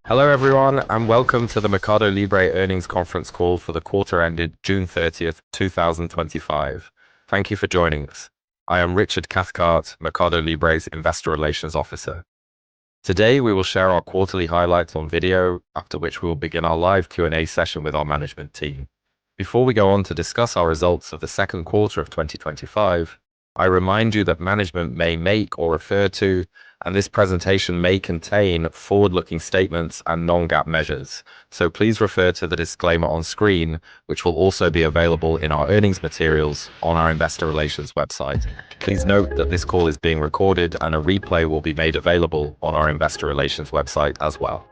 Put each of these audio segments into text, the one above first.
Hello, everyone, and welcome to the MercadoLibre earnings conference call for the quarter ended June 30th, 2025. Thank you for joining us. I am Richard Cathcart, MercadoLibre's Investor Relations Officer. Today, we will share our quarterly highlights on video, after which we will begin our live Q&A session with our management team. Before we go on to discuss our results of the second quarter of 2025, I remind you that management may make or refer to, and this presentation may contain forward-looking statements and non-GAAP measures. So please refer to the disclaimer on screen, which will also be available in our earnings materials on our Investor Relations website. Please note that this call is being recorded and a replay will be made available on our Investor Relations website as well.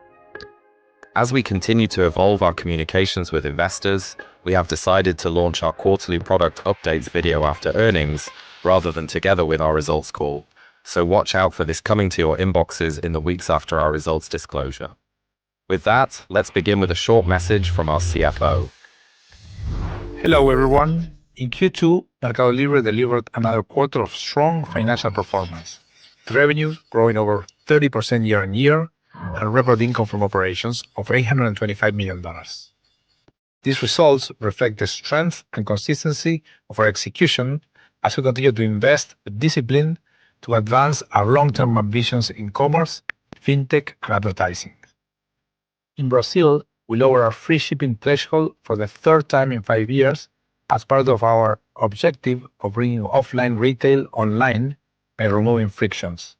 As we continue to evolve our communications with investors, we have decided to launch our quarterly product updates video after earnings, rather than together with our results call. So watch out for this coming to your inboxes in the weeks after our results disclosure. With that, let's begin with a short message from our CFO. Hello everyone. In Q2, MercadoLibre delivered another quarter of strong financial performance. Revenue growing over 30% year-on-year and record income from operations of $825 million. These results reflect the strength and consistency of our execution as we continue to invest with discipline to advance our long-term ambitions in commerce, fintech, and advertising. In Brazil, we lowered our free shipping threshold for the third time in 5 years as part of our objective of bringing offline retail online by removing frictions.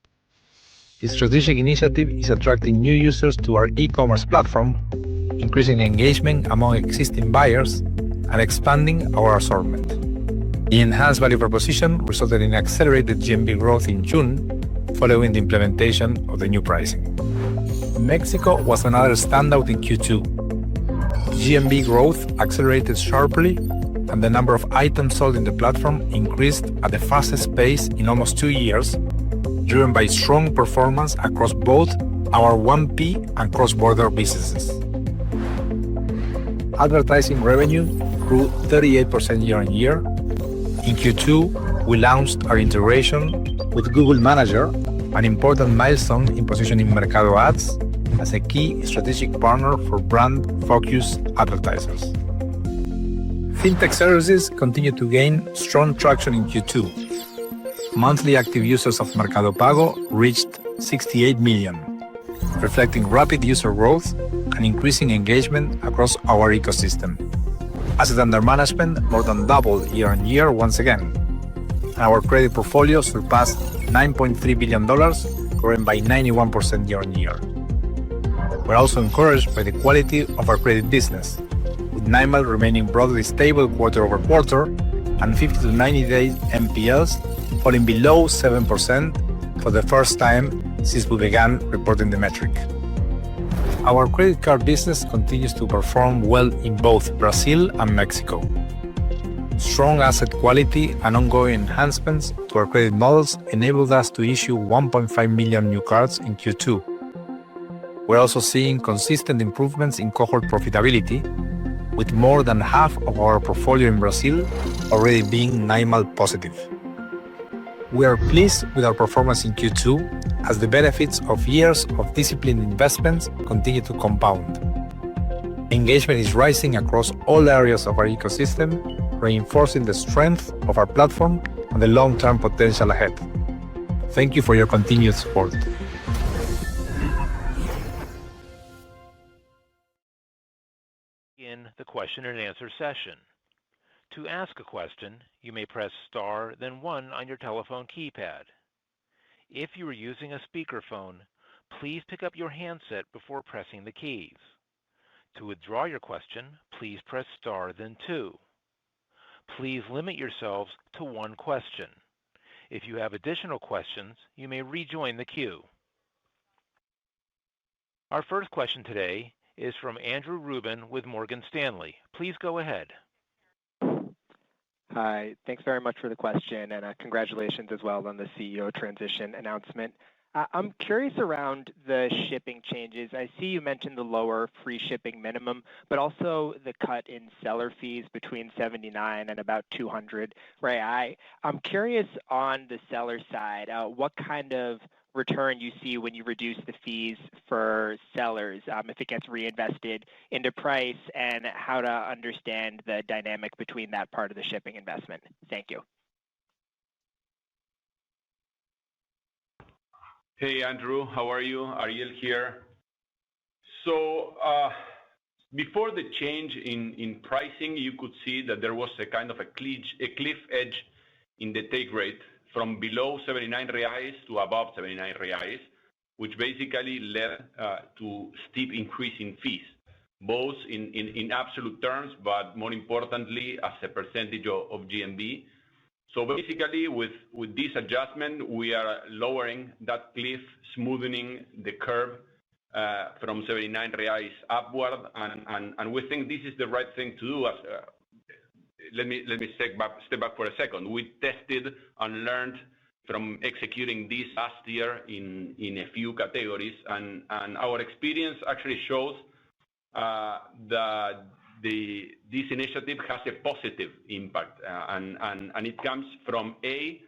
This strategic initiative is attracting new users to our e-commerce platform, increasing engagement among existing buyers, and expanding our assortment. The enhanced value proposition resulted in accelerated GMV growth in June following the implementation of the new pricing. Mexico was another standout in Q2. GMV growth accelerated sharply, and the number of items sold in the platform increased at the fastest pace in almost 2 years, driven by strong performance across both our 1P and cross-border businesses. Advertising revenue grew 38% year-on-year. In Q2, we launched our integration with Google Manager, an important milestone in positioning Mercado Ads as a key strategic partner for brand-focused advertisers. Fintech services continue to gain strong traction in Q2. Monthly active users of Mercado Pago reached 68 million, reflecting rapid user growth and increasing engagement across our ecosystem. Assets under management more than doubled year-on-year once again. Our credit portfolio surpassed $9.3 billion, growing by 91% year-on-year. We're also encouraged by the quality of our credit business, with NIMAL remaining broadly stable quarter-over-quarter and 50 to 90 days NPLs falling below 7% for the first time since we began reporting the metric. Our credit card business continues to perform well in both Brazil and Mexico. Strong asset quality and ongoing enhancements to our credit models enabled us to issue 1.5 million new cards in Q2. We're also seeing consistent improvements in cohort profitability, with more than half of our portfolio in Brazil already being NIMAL positive. We are pleased with our performance in Q2 as the benefits of years of disciplined investments continue to compound. Engagement is rising across all areas of our ecosystem, reinforcing the strength of our platform and the long-term potential ahead. Thank you for your continued support. In the question and answer session. To ask a question, you may press star, then 1 on your telephone keypad. If you are using a speakerphone, please pick up your handset before pressing the keys. To withdraw your question, please press star, then 2. Please limit yourselves to 1 question. If you have additional questions, you may rejoin the queue. Our first question today is from Andrew Rubin with Morgan Stanley. Please go ahead. Hi, thanks very much for the question, and congratulations as well on the CEO transition announcement. I'm curious around the shipping changes. I see you mentioned the lower free shipping minimum, but also the cut in seller fees between 79 and about 200. I'm curious on the seller side, what kind of return you see when you reduce the fees for sellers, if it gets reinvested into price, and how to understand the dynamic between that part of the shipping investment. Thank you. Hey, Andrew, how are you? Ariel here. So before the change in pricing, you could see that there was a kind of a cliff edge in the take rate from below 79 reais to above 79 reais, which basically led to steep increase in fees, both in absolute terms, but more importantly, as a percentage of GMV. So basically, with this adjustment, we are lowering that cliff, smoothing the curve from 79 reais upward, and we think this is the right thing to do. Let me step back for a second. We tested and learned from executing this last year in a few categories, and our experience actually shows that this initiative has a positive impact, and it comes from A,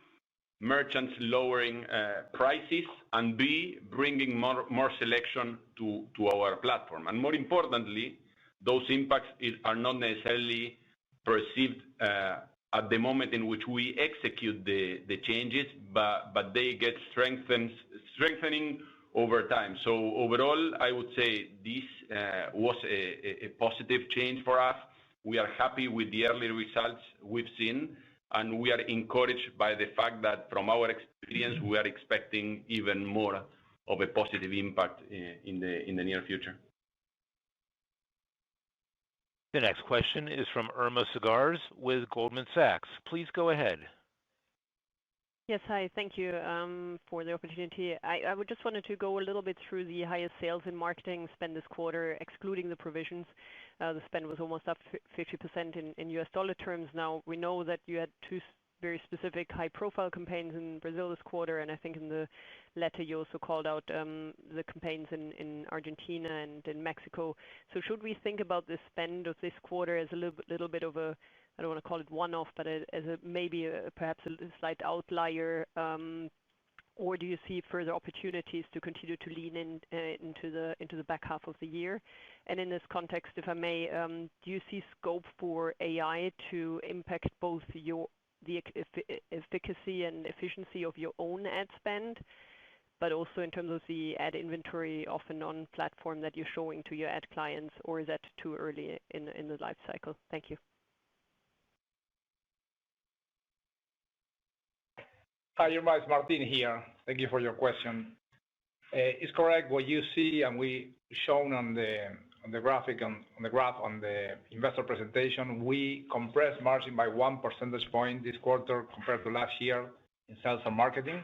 merchants lowering prices, and B, bringing more selection to our platform. And more importantly, those impacts are not necessarily perceived at the moment in which we execute the changes, but they get strengthening over time. So overall, I would say this was a positive change for us. We are happy with the early results we've seen, and we are encouraged by the fact that from our experience, we are expecting even more of a positive impact in the near future. The next question is from Irma Sgarz with Goldman Sachs. Please go ahead. Yes, hi. Thank you for the opportunity. I would just wanted to go a little bit through the highest sales and marketing spend this quarter, excluding the provisions. The spend was almost up 50% in US dollar terms. Now, we know that you had two very specific high-profile campaigns in Brazil this quarter, and I think in the letter you also called out the campaigns in Argentina and in Mexico. So should we think about the spend of this quarter as a little bit of a, I don't want to call it one-off, but as perhaps a slight outlier, or do you see further opportunities to continue to lean into the back half of the year? And in this context, if I may, do you see scope for AI to impact both the efficacy and efficiency of your own ad spend, but also in terms of the ad inventory off and on platform that you're showing to your ad clients, or is that too early in the life cycle? Thank you. Hi, Irma, it's Martin here. Thank you for your question. It's correct what you see, and we shown on the graph on the investor presentation. We compressed margin by 1 percentage point this quarter compared to last year in sales and marketing,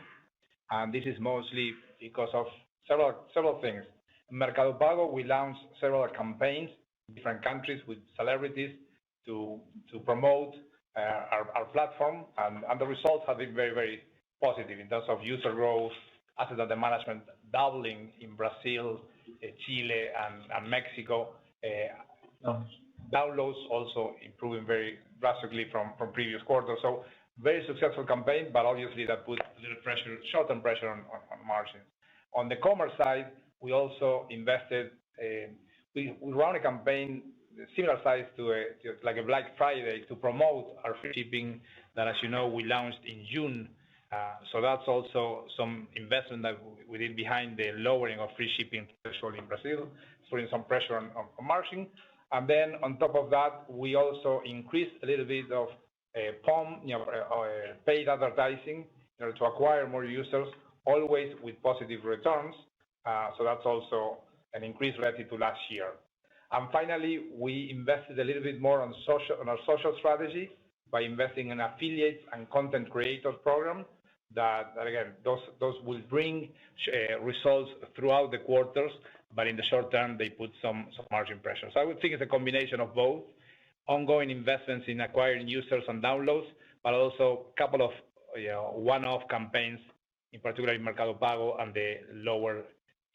and this is mostly because of several things. In Mercado Pago, we launched several campaigns in different countries with celebrities to promote our platform, and the results have been very, very positive in terms of user growth, asset under management doubling in Brazil, Chile, and Mexico. Downloads also improving very drastically from previous quarters. So very successful campaign, but obviously that puts a little pressure, short-term pressure on margins. On the commerce side, we also invested. We run a campaign similar size to like a Black Friday to promote our free shipping that, as you know, we launched in June. So that's also some investment that we did behind the lowering of free shipping threshold in Brazil, putting some pressure on margin. And then on top of that, we also increased a little bit of POM, paid advertising, in order to acquire more users, always with positive returns. So that's also an increase relative to last year. And finally, we invested a little bit more on our social strategy by investing in affiliates and content creator program. That again, those will bring results throughout the quarters, but in the short term, they put some margin pressure. So I would think it's a combination of both ongoing investments in acquiring users and downloads, but also a couple of one-off campaigns, in particular in Mercado Pago and the lower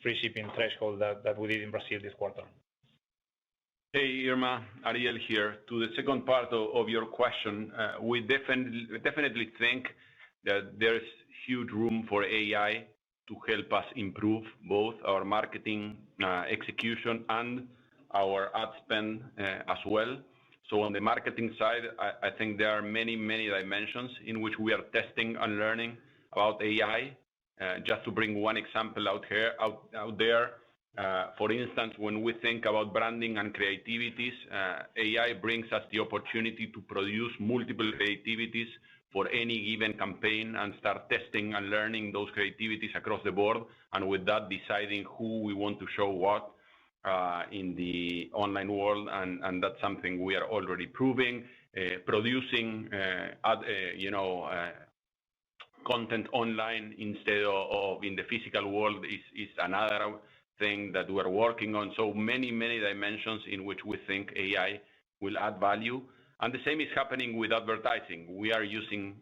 free shipping threshold that we did in Brazil this quarter. Hey, Irma, Ariel here. To the second part of your question, we definitely think that there's huge room for AI to help us improve both our marketing execution and our ad spend as well. So on the marketing side, I think there are many dimensions in which we are testing and learning about AI. Just to bring one example out there, for instance, when we think about branding and creativities, AI brings us the opportunity to produce multiple creativities for any given campaign and start testing and learning those creativities across the board, and with that deciding who we want to show what in the online world, and that's something we are already proving. Producing content online instead of in the physical world is another thing that we're working on. So many dimensions in which we think AI will add value. And the same is happening with advertising. We are using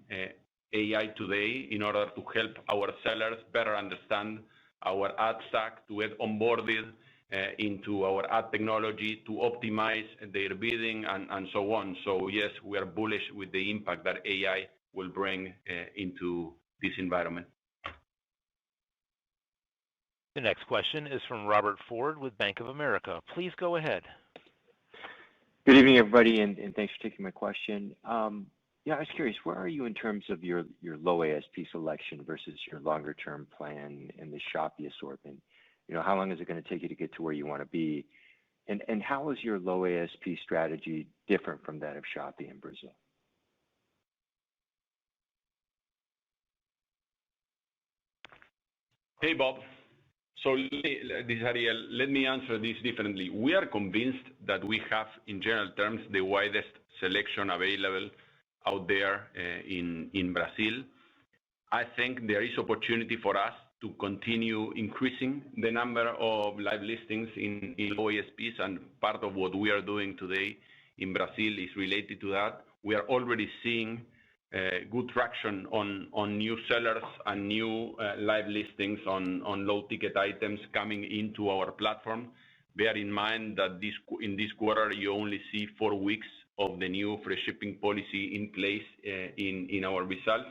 AI today in order to help our sellers better understand our ad stack, to get onboarded into our ad technology, to optimize their bidding and so on. So yes, we are bullish with the impact that AI will bring into this environment. The next question is from Robert Ford with Bank of America. Please go ahead. Good evening, everybody, and thanks for taking my question. Yeah, I was curious, where are you in terms of your low ASP selection versus your longer term plan in the Shopee assortment? You know, how long is it going to take you to get to where you want to be? And how is your low ASP strategy different from that of Shopee in Brazil? Hey, Bob. So this is Ariel. Let me answer this differently. We are convinced that we have, in general terms, the widest selection available out there in Brazil. I think there is opportunity for us to continue increasing the number of live listings in low ASPs, and part of what we are doing today in Brazil is related to that. We are already seeing good traction on new sellers and new live listings on low ticket items coming into our platform. Bear in mind that in this quarter you only see 4 weeks of the new free shipping policy in place in our results.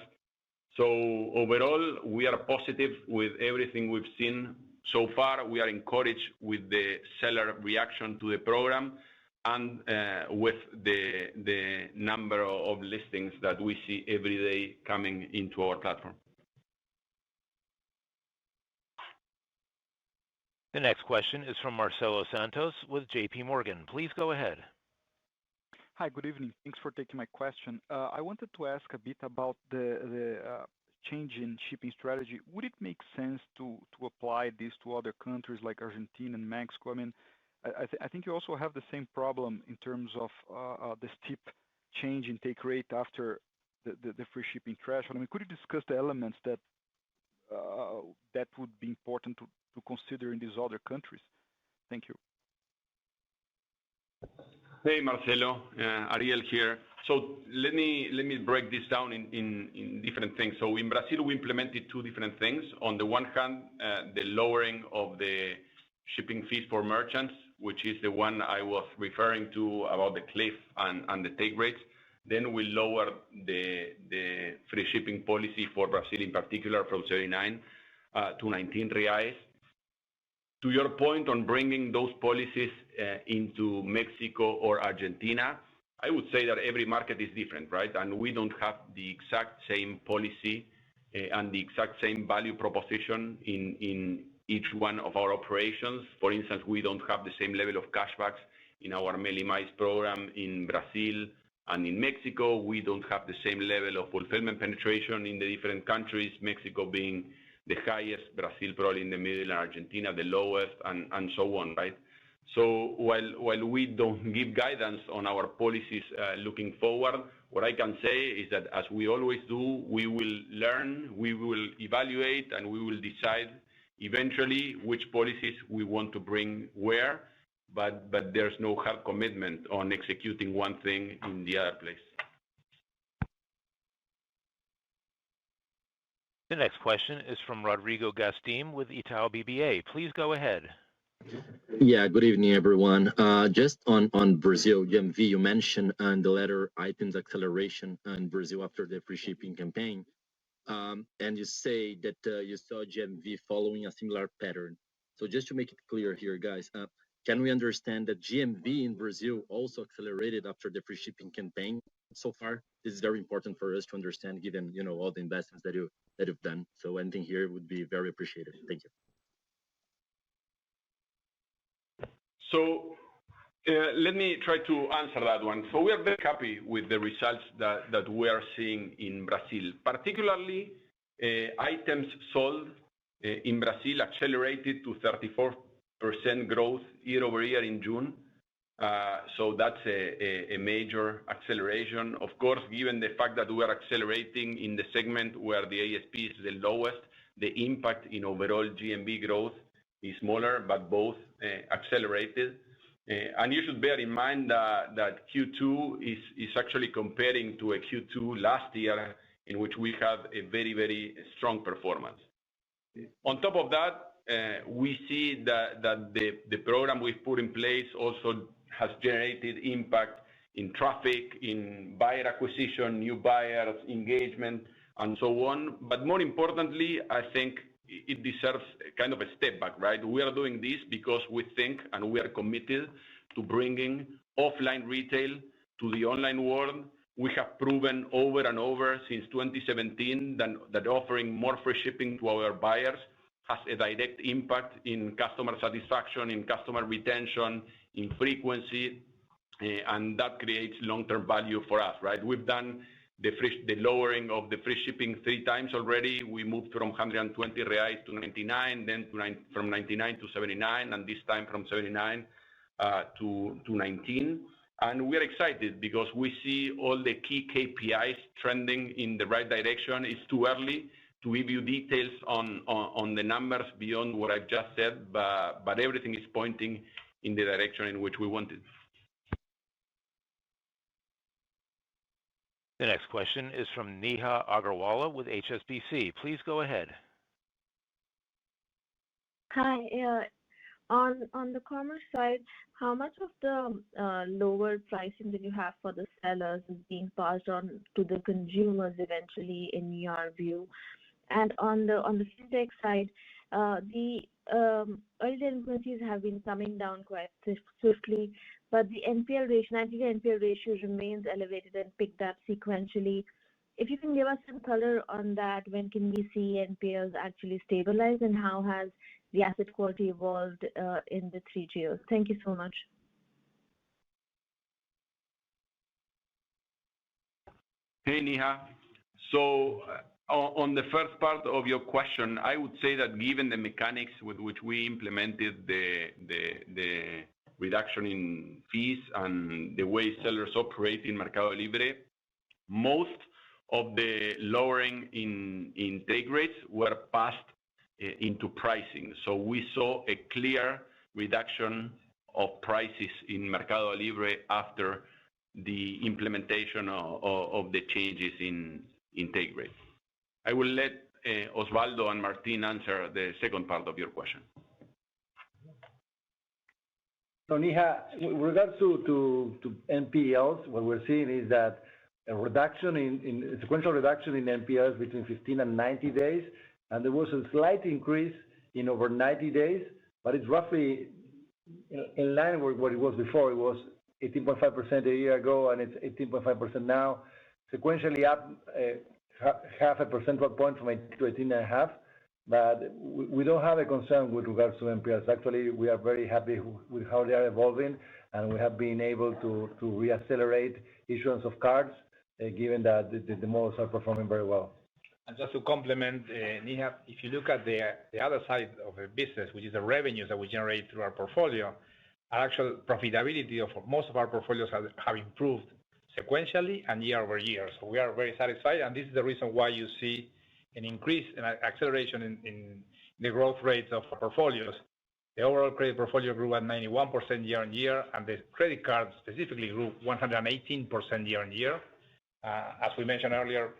So overall, we are positive with everything we've seen so far. We are encouraged with the seller reaction to the program, and with the number of listings that we see every day coming into our platform. The next question is from Marcelo Santos with JP Morgan. Please go ahead. Hi, good evening. Thanks for taking my question. I wanted to ask a bit about the change in shipping strategy. Would it make sense to apply this to other countries like Argentina and Mexico? I mean, I think you also have the same problem in terms of the steep change in take rate after the free shipping threshold. I mean, could you discuss the elements that would be important to consider in these other countries? Thank you. Hey, Marcelo, Ariel here. So let me break this down in different things. So in Brazil, we implemented 2 different things. On the one hand, the lowering of the shipping fees for merchants, which is the one I was referring to about the cliff and the take rates. Then we lowered the free shipping policy for Brazil in particular from 39 to 19 reais. To your point on bringing those policies into Mexico or Argentina, I would say that every market is different, right? And we don't have the exact same policy and the exact same value proposition in each one of our operations. For instance, we don't have the same level of cashbacks in our Meli Mais program in Brazil and in Mexico. We don't have the same level of fulfillment penetration in the different countries, Mexico being the highest, Brazil probably in the middle, and Argentina the lowest, and so on, right? So while we don't give guidance on our policies looking forward, what I can say is that as we always do, we will learn, we will evaluate, and we will decide eventually which policies we want to bring where, but there's no hard commitment on executing one thing in the other place. The next question is from Rodrigo Gastim with Itaú BBA. Please go ahead. Yeah, good evening, everyone. Just on Brazil, GMV, you mentioned the letter items acceleration in Brazil after the free shipping campaign. and you say that you saw GMV following a similar pattern. So just to make it clear here, guys, can we understand that GMV in Brazil also accelerated after the free shipping campaign so far? This is very important for us to understand, given all the investments that you've done. So anything here would be very appreciated. Thank you. So let me try to answer that one. So we are very happy with the results that we are seeing in Brazil, particularly items sold in Brazil accelerated to 34% growth year over year in June. So that's a major acceleration. Of course, given the fact that we are accelerating in the segment where the ASP is the lowest, the impact in overall GMV growth is smaller, but both accelerated. And you should bear in mind that Q2 is actually comparing to a Q2 last year in which we had a very, very strong performance. On top of that, we see that the program we've put in place also has generated impact in traffic, in buyer acquisition, new buyers, engagement, and so on. But more importantly, I think it deserves kind of a step back, right? We are doing this because we think and we are committed to bringing offline retail to the online world. We have proven over and over since 2017 that offering more free shipping to our buyers has a direct impact in customer satisfaction, in customer retention, in frequency, and that creates long-term value for us, right? We've done the lowering of the free shipping 3 times already. We moved from 120 reais to 99, then from 99 to 79, and this time from 79 to 19. And we're excited because we see all the key KPIs trending in the right direction. It's too early to give you details on the numbers beyond what I've just said, but everything is pointing in the direction in which we wanted. The next question is from Neha Agarwala with HSBC. Please go ahead. Hi. On the commerce side, how much of the lower pricing that you have for the sellers is being passed on to the consumers eventually, in your view? And on the fintech side, the early delinquencies have been coming down quite swiftly, but the NPL ratio, 90-day NPL ratio remains elevated and picked up sequentially. If you can give us some color on that, when can we see NPLs actually stabilize, and how has the asset quality evolved in the 3 geos? Thank you so much. Hey, Neha. So on the first part of your question, I would say that given the mechanics with which we implemented the reduction in fees and the way sellers operate in MercadoLibre, most of the lowering in take rates were passed into pricing. So we saw a clear reduction of prices in MercadoLibre after the implementation of the changes in take rates. I will let Osvaldo and Martin answer the second part of your question. So Neha, with regards to NPLs, what we're seeing is that a sequential reduction in NPLs between 15 and 90 days, and there was a slight increase in over 90 days, but it's roughly in line with what it was before. It was 18.5% a year ago, and it's 18.5% now, sequentially up half a percentage point from 18 to 18.5. But we don't have a concern with regards to NPLs. Actually, we are very happy with how they are evolving, and we have been able to reaccelerate issuance of cards, given that the models are performing very well. And just to complement, Neha, if you look at the other side of the business, which is the revenues that we generate through our portfolio, our actual profitability of most of our portfolios have improved sequentially and year over year. So we are very satisfied, and this is the reason why you see an increase in acceleration in the growth rates of our portfolios. The overall credit portfolio grew at 91% year on year, and the credit card specifically grew 118% year on year. As we mentioned earlier,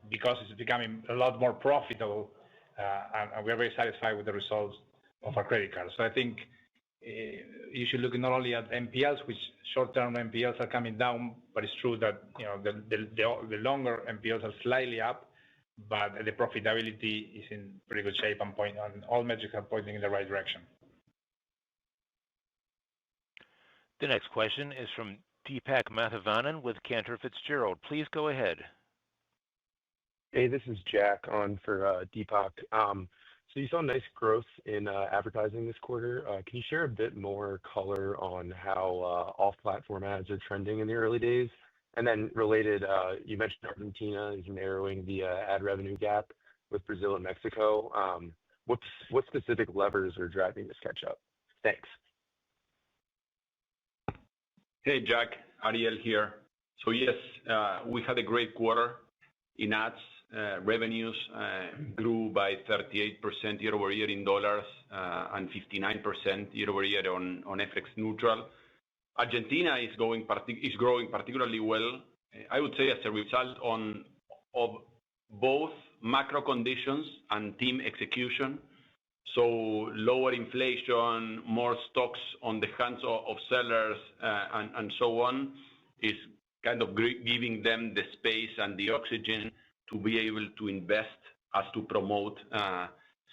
because it's becoming a lot more profitable, and we are very satisfied with the results of our credit cards. So I think you should look not only at NPLs, which short-term NPLs are coming down, but it's true that the longer NPLs are slightly up, but the profitability is in pretty good shape and all metrics are pointing in the right direction. The next question is from Deepak Mathivanan with Cantor Fitzgerald. Please go ahead. Hey, this is Jack on for Deepak. So you saw nice growth in advertising this quarter. Can you share a bit more color on how off-platform ads are trending in the early days? And then related, you mentioned Argentina is narrowing the ad revenue gap with Brazil and Mexico. What specific levers are driving this catch-up? Thanks. Hey, Jack, Ariel here. So yes, we had a great quarter in ads. Revenues grew by 38% year over year in dollars and 59% year over year on FX neutral. Argentina is growing particularly well, I would say, as a result of both macro conditions and team execution. So lower inflation, more stocks on the hands of sellers, and so on, is kind of giving them the space and the oxygen to be able to invest as to promote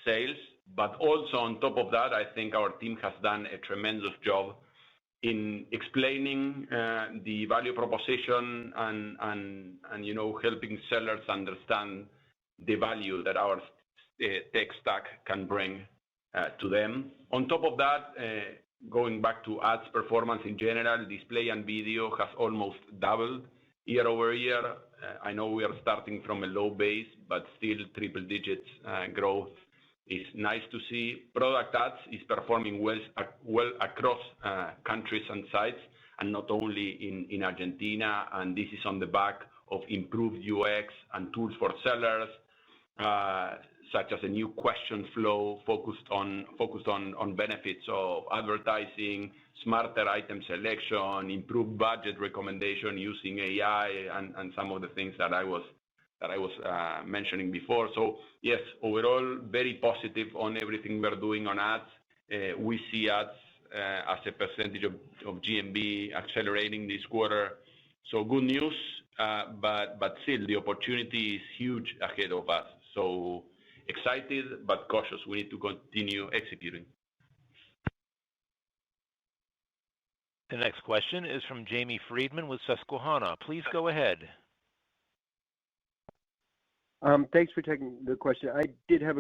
sales. But also on top of that, I think our team has done a tremendous job in explaining the value proposition and helping sellers understand the value that our tech stack can bring to them. On top of that, going back to ads performance in general, display and video has almost doubled year over year. I know we are starting from a low base, but still triple digits growth is nice to see. Product ads is performing well across countries and sites, and not only in Argentina. And this is on the back of improved UX and tools for sellers, such as a new question flow focused on benefits of advertising, smarter item selection, improved budget recommendation using AI, and some of the things that I was mentioning before. So yes, overall, very positive on everything we're doing on ads. We see ads as a percentage of GMV accelerating this quarter. So good news, but still the opportunity is huge ahead of us. So excited, but cautious. We need to continue executing. The next question is from Jamie Friedman with Susquehanna. Please go ahead. Thanks for taking the question. I did have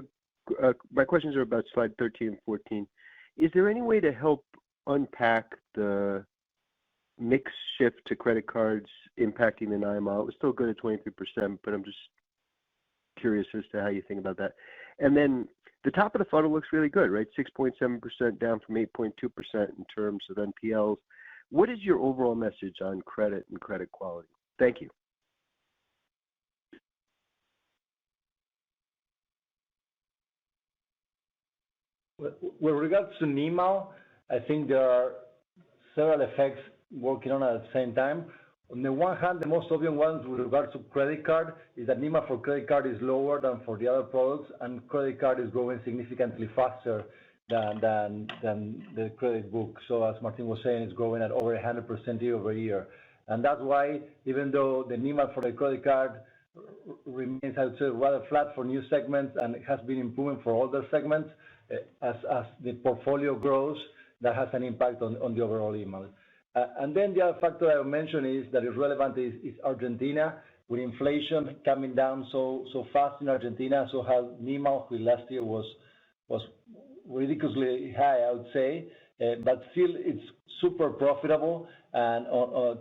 my questions are about slide 13 and 14. Is there any way to help unpack the mix shift to credit cards impacting the 9 mile? It was still good at 23%, but I'm just curious as to how you think about that. And then the top of the funnel looks really good, right? 6.7% down from 8.2% in terms of NPLs. What is your overall message on credit and credit quality? Thank you. With regards to NIMAL, I think there are several effects working on at the same time. On the one hand, the most obvious one with regards to credit card is that NIMAL for credit card is lower than for the other products, and credit card is growing significantly faster than the credit book. So as Martin was saying, it's growing at over 100% year over year. And that's why, even though the NIMAL for the credit card remains, I would say, rather flat for new segments, and it has been improving for older segments, as the portfolio grows, that has an impact on the overall NIMAL. And then the other factor I mentioned is that is relevant is Argentina, with inflation coming down so fast in Argentina. So how NIMAL, which last year was ridiculously high, I would say, but still it's super profitable. And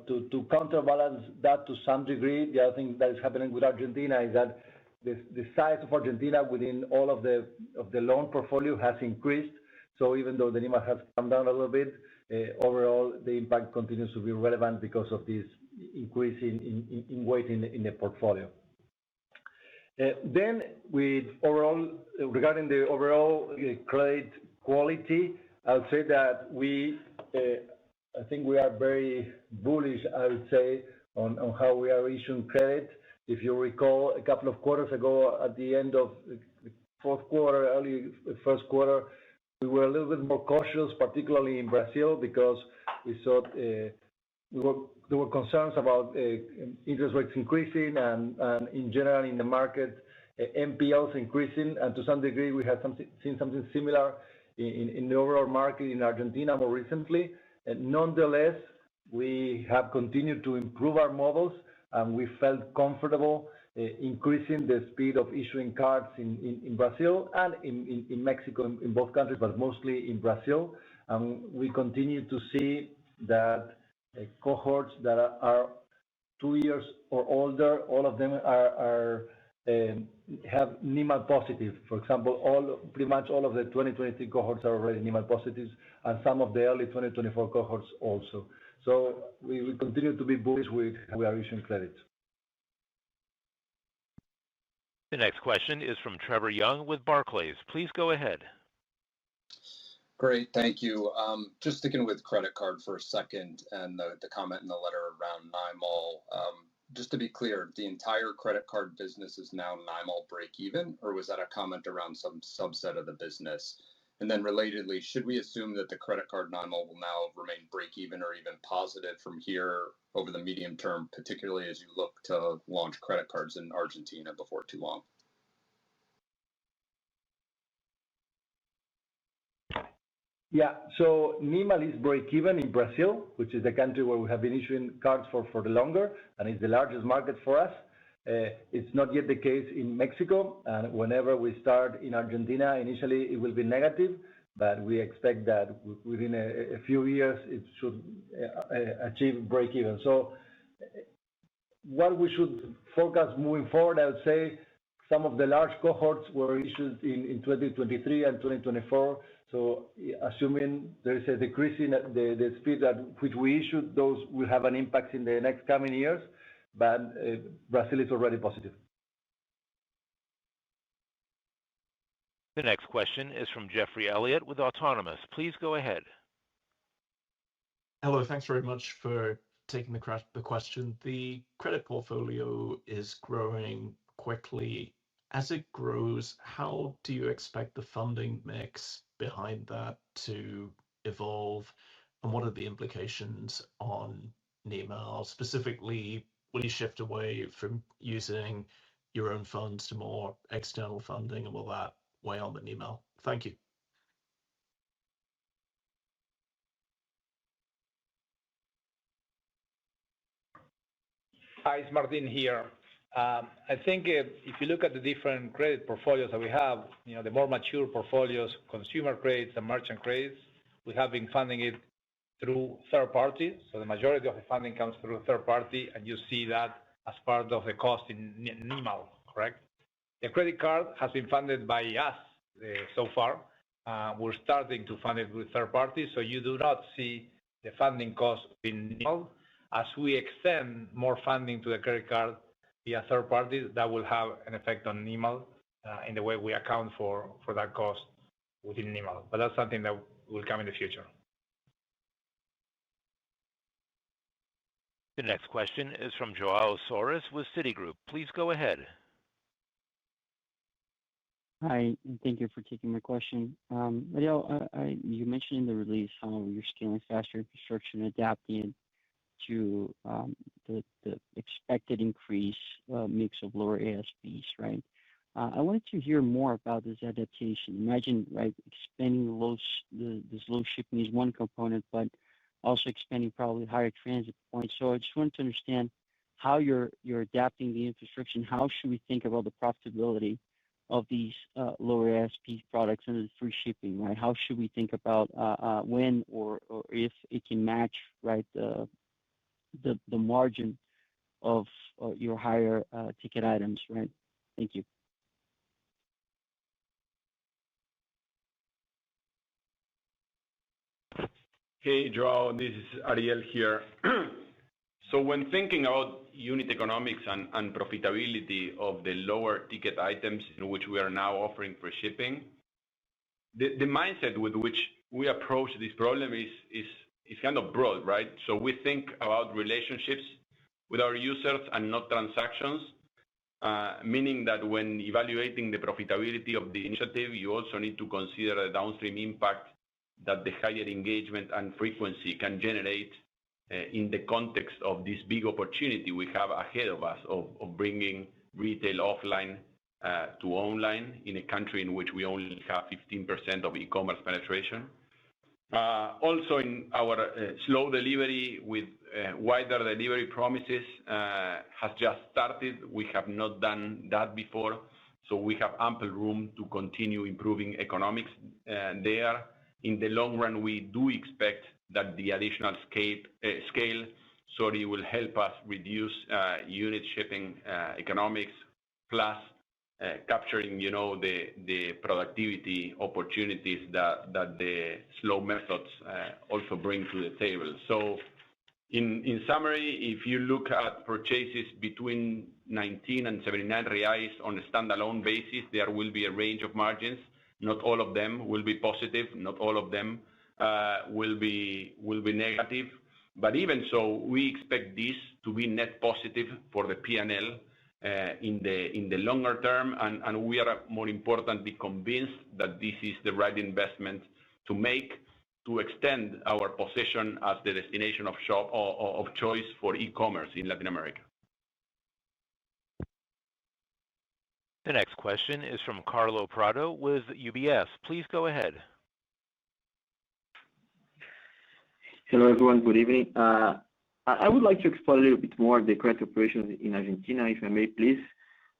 to counterbalance that to some degree, the other thing that is happening with Argentina is that the size of Argentina within all of the loan portfolio has increased. So even though the NIMAL has come down a little bit, overall the impact continues to be relevant because of this increase in weight in the portfolio. Then regarding the overall credit quality, I would say that I think we are very bullish, I would say, on how we are issuing credit. If you recall, a couple of quarters ago, at the end of the fourth quarter, early first quarter, we were a little bit more cautious, particularly in Brazil, because we thought there were concerns about interest rates increasing and in general in the market, NPLs increasing, and to some degree, we have seen something similar in the overall market in Argentina more recently. Nonetheless, we have continued to improve our models, and we felt comfortable increasing the speed of issuing cards in Brazil and in Mexico, in both countries, but mostly in Brazil. We continue to see that cohorts that are 2 years or older, all of them have NIMAL positive. For example, pretty much all of the 2023 cohorts are already NIMAL positives, and some of the early 2024 cohorts also. So we will continue to be bullish with how we are issuing credit. The next question is from Trevor Young with Barclays. Please go ahead. Great, thank you. Just sticking with credit card for a second and the comment in the letter around NIMAL. Just to be clear, the entire credit card business is now NIMAL break even, or was that a comment around some subset of the business? And then relatedly, should we assume that the credit card NIMAL will now remain break even or even positive from here over the medium term, particularly as you look to launch credit cards in Argentina before too long? Yeah, so NIMAL is break-even in Brazil, which is the country where we have been issuing cards for the longer, and it's the largest market for us. It's not yet the case in Mexico, and whenever we start in Argentina, initially it will be negative, but we expect that within a few years it should achieve break-even. So what we should focus moving forward, I would say some of the large cohorts were issued in 2023 and 2024. So assuming there is a decrease in the speed at which we issued, those will have an impact in the next coming years, but Brazil is already positive. The next question is from Jeffrey Elliott with Autonomous. Please go ahead. Hello, thanks very much for taking the question. The credit portfolio is growing quickly. As it grows, how do you expect the funding mix behind that to evolve, and what are the implications on NIMAL? Specifically, will you shift away from using your own funds to more external funding, and will that weigh on the NIMAL? Thank you. Hi, it's Martin here. I think if you look at the different credit portfolios that we have, the more mature portfolios, consumer credits and merchant credits, we have been funding it through third parties. So the majority of the funding comes through third party, and you see that as part of the cost in NIMAL, correct? The credit card has been funded by us so far. We're starting to fund it with third parties, so you do not see the funding cost in NIMAL. As we extend more funding to the credit card via third parties, that will have an effect on NIMAL in the way we account for that cost within NIMAL. But that's something that will come in the future. The next question is from Joao Soares with Citigroup. Please go ahead. Hi, and thank you for taking my question. Ariel, you mentioned in the release how you're scaling faster infrastructure and adapting it to the expected increase mix of lower ASPs, right? I wanted to hear more about this adaptation. Imagine, right, expanding this low shipping is one component, but also expanding probably higher transit points. So I just wanted to understand how you're adapting the infrastructure, and how should we think about the profitability of these lower ASP products under the free shipping, right? How should we think about when or if it can match, right, the margin of your higher ticket items, right? Thank you. Hey, Joao, this is Ariel here. So when thinking about unit economics and profitability of the lower ticket items in which we are now offering free shipping, the mindset with which we approach this problem is kind of broad, right? So we think about relationships with our users and not transactions, meaning that when evaluating the profitability of the initiative, you also need to consider the downstream impact that the higher engagement and frequency can generate in the context of this big opportunity we have ahead of us of bringing retail offline to online in a country in which we only have 15% of e-commerce penetration. Also in our slow delivery with wider delivery promises has just started. We have not done that before, so we have ample room to continue improving economics there. In the long run, we do expect that the additional scale will help us reduce unit shipping economics, plus capturing, the productivity opportunities that the slow methods also bring to the table. So in summary, if you look at purchases between 19 and 79 reais on a standalone basis, there will be a range of margins. Not all of them will be positive. Not all of them will be negative. But even so, we expect this to be net positive for the P&L in the longer term, and we are more importantly convinced that this is the right investment to make to extend our position as the destination of choice for e-commerce in Latin America. The next question is from Carlo Prado with UBS. Please go ahead. Hello, everyone. Good evening. I would like to explore a little bit more the credit operations in Argentina, if I may, please.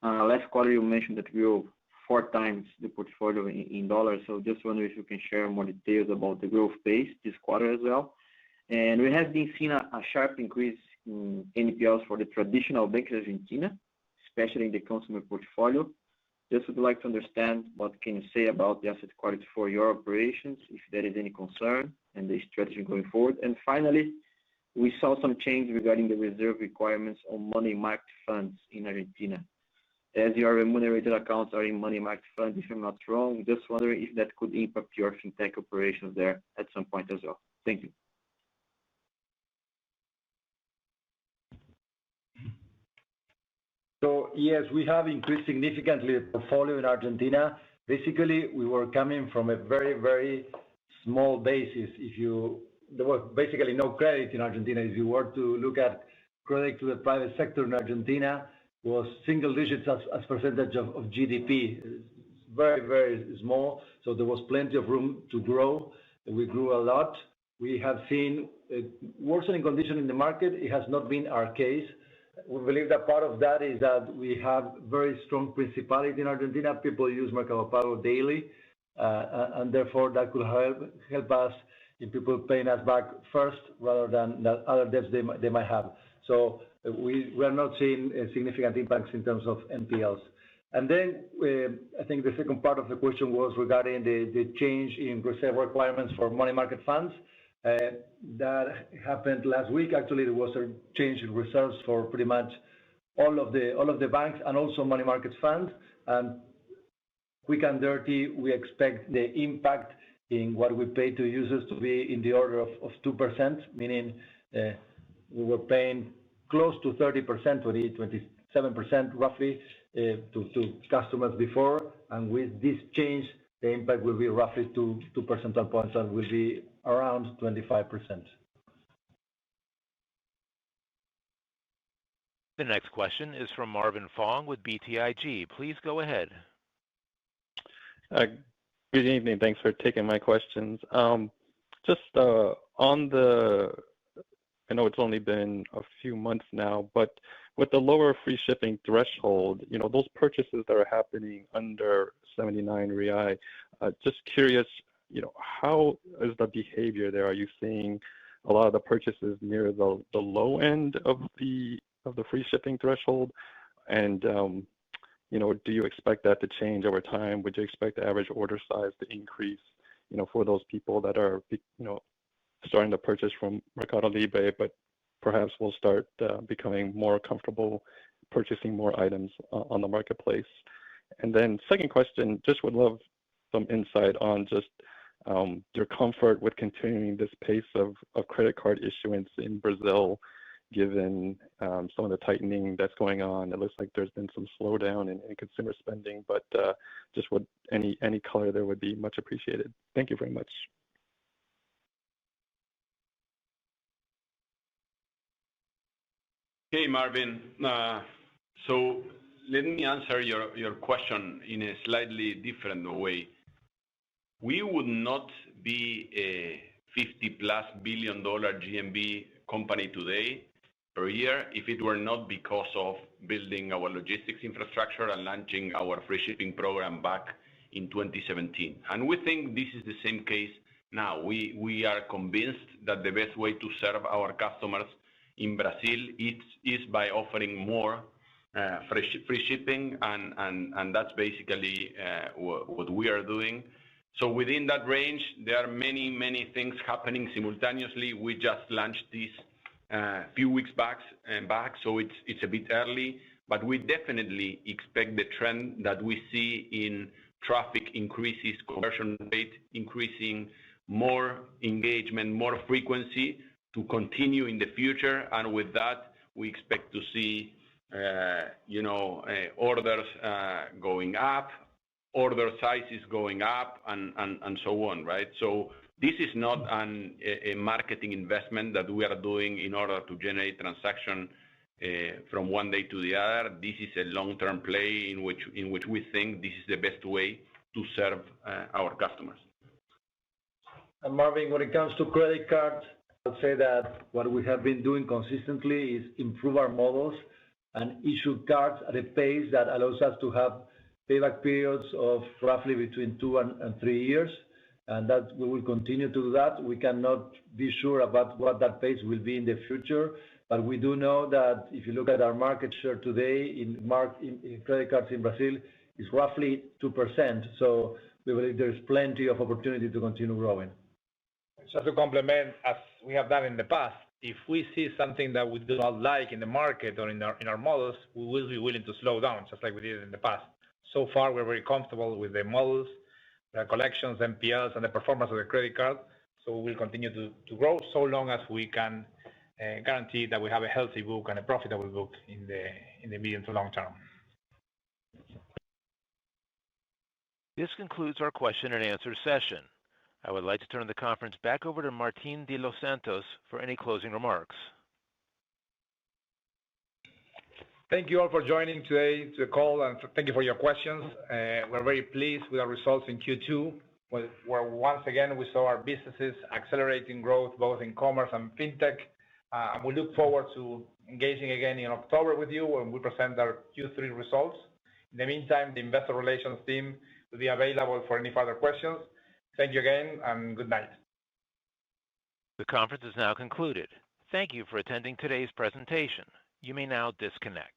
Last quarter, you mentioned that we grew 4 times the portfolio in dollars. So just wondering if you can share more details about the growth pace this quarter as well. And we have been seeing a sharp increase in NPLs for the traditional banks in Argentina, especially in the consumer portfolio. Just would like to understand what can you say about the asset quality for your operations, if there is any concern, and the strategy going forward. And finally, we saw some change regarding the reserve requirements on money market funds in Argentina. As your remunerated accounts are in money market funds, if I'm not wrong, just wondering if that could impact your fintech operations there at some point as well. Thank you. So yes, we have increased significantly the portfolio in Argentina. Basically, we were coming from a very, very small basis. There was basically no credit in Argentina. If you were to look at credit to the private sector in Argentina, it was single digits as percentage of GDP. It's very, very small. So there was plenty of room to grow. We grew a lot. We have seen a worsening condition in the market. It has not been our case. We believe that part of that is that we have very strong principality in Argentina. People use Mercado Pago daily, and therefore that could help us in people paying us back first rather than the other debts they might have. So we are not seeing significant impacts in terms of NPLs. And then I think the second part of the question was regarding the change in reserve requirements for money market funds. That happened last week. Actually, there was a change in reserves for pretty much all of the banks and also money market funds. And quick and dirty, we expect the impact in what we pay to users to be in the order of 2%, meaning we were paying close to 30%, 27% roughly to customers before. And with this change, the impact will be roughly 2 percentage points and will be around 25%. The next question is from Marvin Fong with BTIG. Please go ahead. Good evening. Thanks for taking my questions. Just on the, I know it's only been a few months now, but with the lower free shipping threshold, those purchases that are happening under 79 reais, just curious, how is the behavior there? Are you seeing a lot of the purchases near the low end of the free shipping threshold? And do you expect that to change over time? Would you expect the average order size to increase, for those people that are, starting to purchase from MercadoLibre, but perhaps will start becoming more comfortable purchasing more items on the marketplace? And then second question, just would love some insight on just your comfort with continuing this pace of credit card issuance in Brazil, given some of the tightening that's going on. It looks like there's been some slowdown in consumer spending, but just any color there would be much appreciated. Thank you very much. Hey, Marvin. So let me answer your question in a slightly different way. We would not be a $50+ billion GMV company today per year if it were not because of building our logistics infrastructure and launching our free shipping program back in 2017. And we think this is the same case now. We are convinced that the best way to serve our customers in Brazil is by offering more free shipping, and that's basically what we are doing. So within that range, there are many things happening simultaneously. We just launched this few weeks back, so it's a bit early, but we definitely expect the trend that we see in traffic increases, conversion rate increasing, more engagement, more frequency to continue in the future. And with that, we expect to see, orders going up, order sizes going up, and so on, right? So this is not a marketing investment that we are doing in order to generate transaction from one day to the other. This is a long-term play in which we think this is the best way to serve our customers. And Marvin, when it comes to credit cards, I'd say that what we have been doing consistently is improve our models and issue cards at a pace that allows us to have payback periods of roughly between 2 and 3 years. And that we will continue to do that. We cannot be sure about what that pace will be in the future, but we do know that if you look at our market share today in credit cards in Brazil, it's roughly 2%. So we believe there's plenty of opportunity to continue growing. Just to complement, as we have done in the past, if we see something that we do not like in the market or in our models, we will be willing to slow down, just like we did in the past. So far, we're very comfortable with the models, the collections, NPLs, and the performance of the credit card. So we will continue to grow so long as we can guarantee that we have a healthy book and a profitable book in the medium to long term. This concludes our question and answer session. I would like to turn the conference back over to Martín de los Santos for any closing remarks. Thank you all for joining today to the call, and thank you for your questions. We're very pleased with our results in Q2, where once again we saw our businesses accelerating growth both in commerce and fintech. And we look forward to engaging again in October with you when we present our Q3 results. In the meantime, the investor relations team will be available for any further questions. Thank you again, and good night. The conference is now concluded. Thank you for attending today's presentation. You may now disconnect.